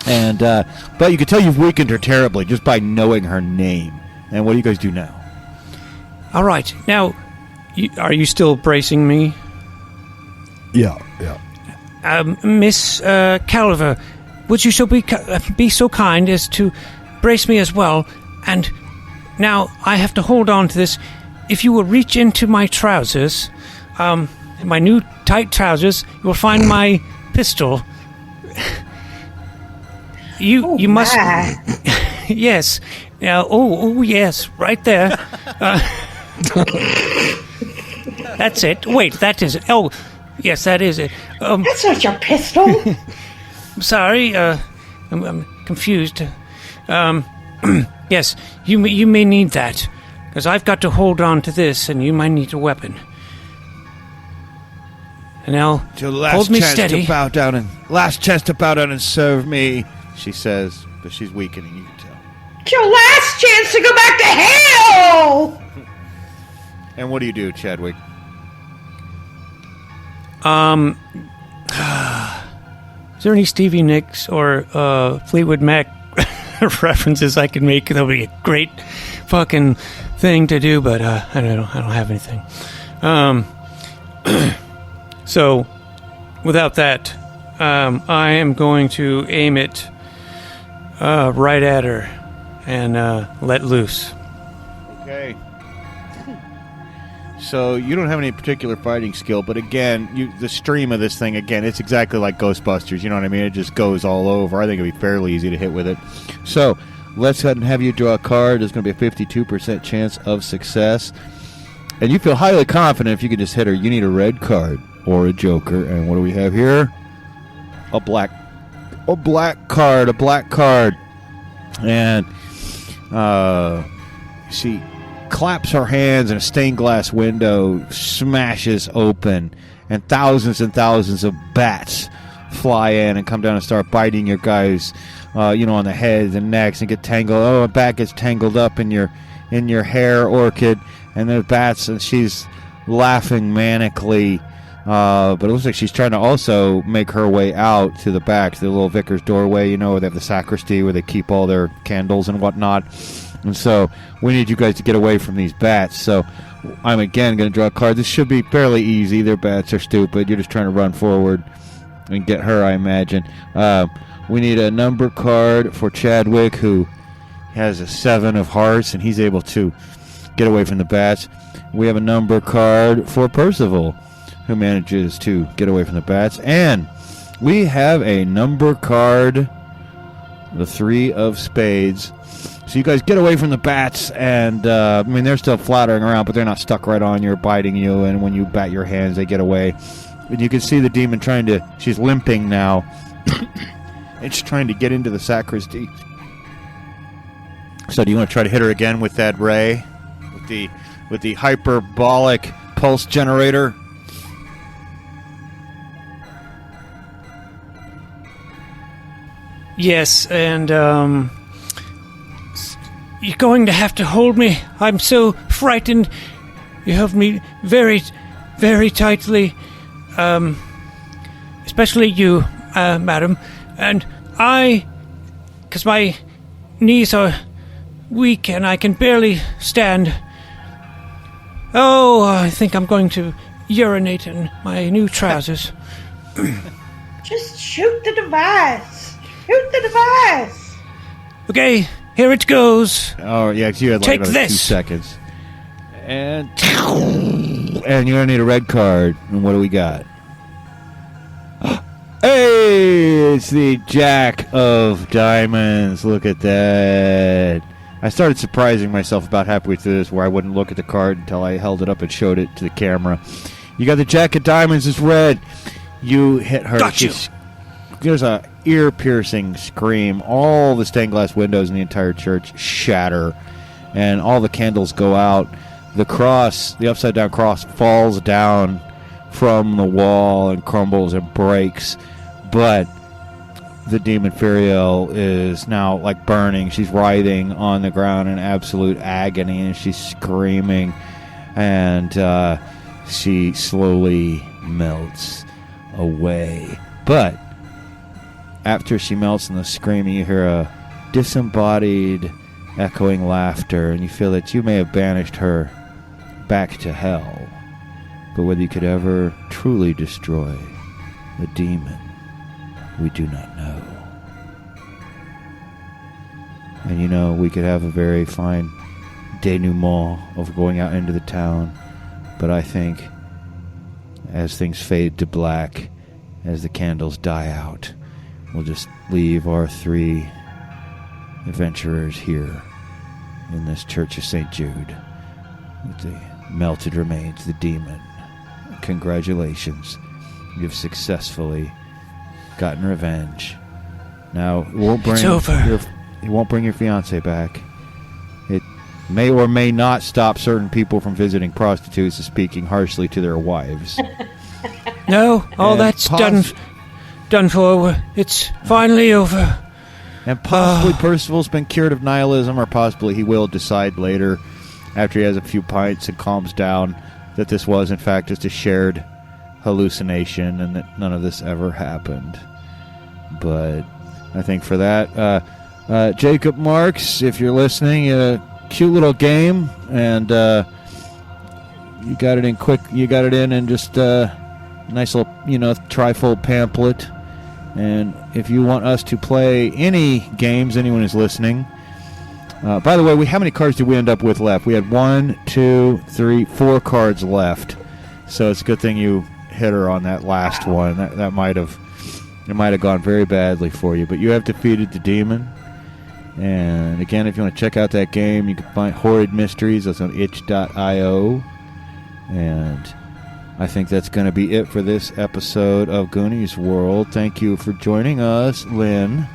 And but you can tell you've weakened her terribly just by knowing her name. And what do you guys do now? All right. Now, are you still bracing me? Yeah. Miss Calaver, would you be so kind as to brace me as well? And now I have to hold on to this. If you will reach into my trousers, my new tight trousers, you will find my pistol. You must. Yes. Now. Oh yes, right there. That's it. Wait, that is it. Oh, yes, that is it. That's not your pistol. Sorry, I'm confused. Yes, you may need that, because I've got to hold on to this, and you might need a weapon. And now, hold me steady. Last chance to bow down and serve me, she says, but she's weakening, you can tell. It's your last chance to go back to hell! And what do you do, Chadwick? Is there any Stevie Nicks or Fleetwood Mac references I can make? That'll be a great fucking thing to do, but I don't have anything. So, without that, I am going to aim it right at her and let loose. Okay. So you don't have any particular fighting skill, but again, the stream of this thing, again, it's exactly like Ghostbusters, you know what I mean? It just goes all over. I think it'd be fairly easy to hit with it. So, let's go ahead and have you draw a card. There's going to be a 52% chance of success. And you feel highly confident if you can just hit her. You need a red card or a joker. And what do we have here? A black card. And she claps her hands, and a stained glass window smashes open, and thousands of bats fly in and come down and start biting your guys, on the heads and necks, and get tangled. Oh, a bat gets tangled up in your hair, Orchid, and the bats, and she's laughing manically But it looks like she's trying to also make her way out to the back, to the little vicar's doorway, where they have the sacristy where they keep all their candles and whatnot. And so we need you guys to get away from these bats. So I'm again going to draw a card. This should be fairly easy. Their bats are stupid. You're just trying to run forward and get her, I imagine. We need a number card for Chadwick, who has a 7 of hearts, and he's able to get away from the bats. We have a number card for Percival, who manages to get away from the bats. And we have a number card, the 3 of spades. So you guys get away from the bats, and they're still flattering around, but they're not stuck right on you or biting you, and when you bat your hands, they get away. And you can see the demon she's limping now. It's trying to get into the sacristy. So do you want to try to hit her again with that ray? With the hyperbolic pulse generator? Yes, and you're going to have to hold me. I'm so frightened. You held me very, very tightly. Especially you, madam. And because my knees are weak and I can barely stand. Oh, I think I'm going to urinate in my new trousers. Just shoot the device. Shoot the device. Okay, here it goes. Oh, yeah, you had Take another this. 2 seconds. And you're going to need a red card. And what do we got? Hey, it's the Jack of Diamonds. Look at that. I started surprising myself about halfway through this where I wouldn't look at the card until I held it up and showed it to the camera. You got the Jack of Diamonds. It's red. You hit her. Got you. There's a ear-piercing scream. All the stained glass windows in the entire church shatter, and all the candles go out. The cross, the upside-down cross, falls down from the wall and crumbles and breaks. But the demon Firiel is now like burning. She's writhing on the ground in absolute agony, and she's screaming, and she slowly melts away. But after she melts in the screaming, you hear a disembodied, echoing laughter, and you feel that you may have banished her back to hell. But whether you could ever truly destroy the demon, we do not know. And we could have a very fine denouement of going out into the town, but I think as things fade to black, as the candles die out, we'll just leave our 3 adventurers here in this Church of St. Jude with the melted remains of the demon. Congratulations. You've successfully gotten revenge. Now, it won't bring It's over. It won't bring your fiancé back. It may or may not stop certain people from visiting prostitutes and speaking harshly to their wives. No, all And that's done for. It's finally over. And possibly Percival's been cured of nihilism, or possibly he will decide later, after he has a few pints and calms down, that this was in fact just a shared hallucination and that none of this ever happened. But I think for that, Jacob Marks, if you're listening, a cute little game, and you got it in quick. You got it in just nice little trifold pamphlet. And if you want us to play any games, anyone is listening. By the way, how many cards did we end up with left? We had 1, 2, 3, 4 cards left. So it's a good thing you hit her on that last one. That might have gone very badly for you. But you have defeated the demon. And again, if you want to check out that game, you can find Horrid Mysteries. That's on itch.io. And I think that's going to be it for this episode of Goonies World. Thank you for joining us, Lynn.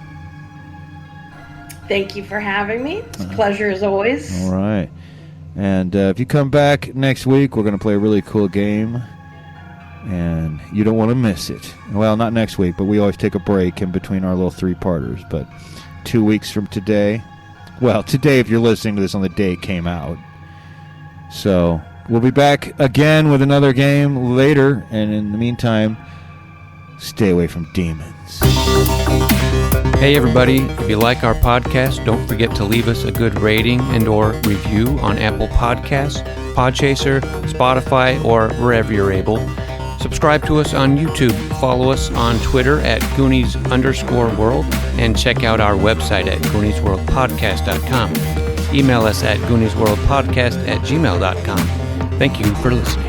Thank you for having me. It's a pleasure as always. All right. And if you come back next week, we're going to play a really cool game. And you don't want to miss it. Well, not next week, but we always take a break in between our little 3-parters. But 2 weeks from today, well, today if you're listening to this on the day it came out. So We'll be back again with another game later, and in the meantime, stay away from demons. Hey everybody, if you like our podcast, don't forget to leave us a good rating and or review on Apple Podcasts, Podchaser, Spotify, or wherever you're able. Subscribe to us on YouTube, follow us on Twitter at Goonies_world, and check out our website at GooniesWorldPodcast.com. Email us at GooniesWorldPodcast@gmail.com. Thank you for listening.